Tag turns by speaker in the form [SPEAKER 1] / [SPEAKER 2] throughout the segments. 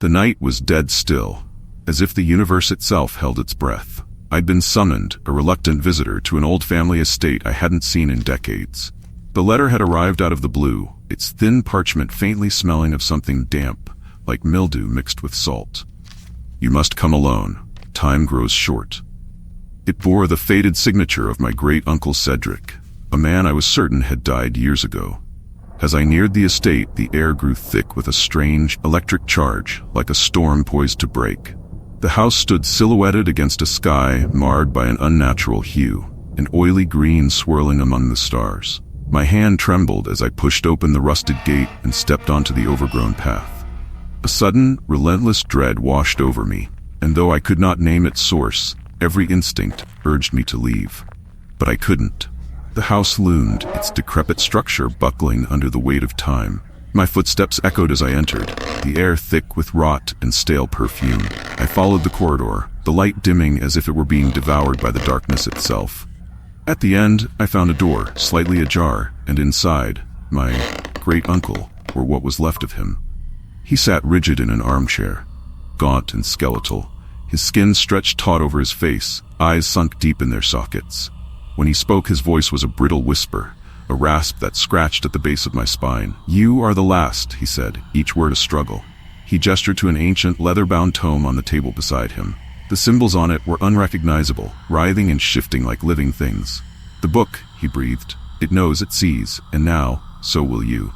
[SPEAKER 1] The night was dead still, as if the universe itself held its breath. I'd been summoned, a reluctant visitor, to an old family estate I hadn't seen in decades. The letter had arrived out of the blue, its thin parchment faintly smelling of something damp, like mildew mixed with salt. "You must come alone. Time grows short." It bore the faded signature of my great-uncle Cedric, a man I was certain had died years ago. As I neared the estate, the air grew thick with a strange, electric charge, like a storm poised to break. The house stood silhouetted against a sky marred by an unnatural hue, an oily green swirling among the stars. My hand trembled as I pushed open the rusted gate and stepped onto the overgrown path. A sudden, relentless dread washed over me, and though I could not name its source, every instinct urged me to leave. But I couldn't. The house loomed, its decrepit structure buckling under the weight of time. My footsteps echoed as I entered, the air thick with rot and stale perfume. I followed the corridor, the light dimming as if it were being devoured by the darkness itself. At the end, I found a door, slightly ajar, and inside, my great-uncle, or what was left of him. He sat rigid in an armchair, gaunt and skeletal, his skin stretched taut over his face, eyes sunk deep in their sockets. When he spoke, his voice was a brittle whisper, a rasp that scratched at the base of my spine. "You are the last," he said, each word a struggle. He gestured to an ancient, leather-bound tome on the table beside him. The symbols on it were unrecognizable, writhing and shifting like living things. "The book," he breathed. "It knows, it sees, and now, so will you."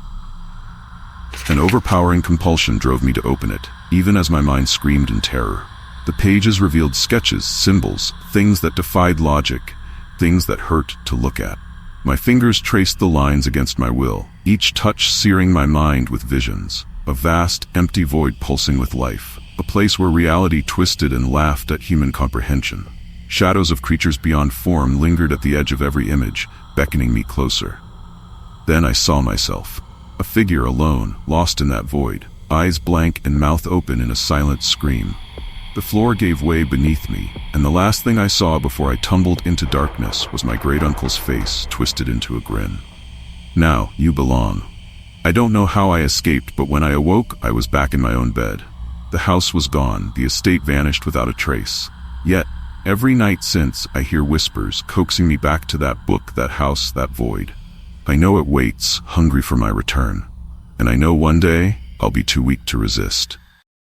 [SPEAKER 1] An overpowering compulsion drove me to open it, even as my mind screamed in terror. The pages revealed sketches, symbols, things that defied logic, things that hurt to look at. My fingers traced the lines against my will, each touch searing my mind with visions. A vast, empty void pulsing with life, a place where reality twisted and laughed at human comprehension. Shadows of creatures beyond form lingered at the edge of every image, beckoning me closer. Then I saw myself, a figure alone, lost in that void, eyes blank and mouth open in a silent scream. The floor gave way beneath me, and the last thing I saw before I tumbled into darkness was my great-uncle's face twisted into a grin. "Now, you belong." I don't know how I escaped, but when I awoke, I was back in my own bed. The house was gone, the estate vanished without a trace. Yet, every night since, I hear whispers coaxing me back to that book, that house, that void. I know it waits, hungry for my return. And I know one day, I'll be too weak to resist.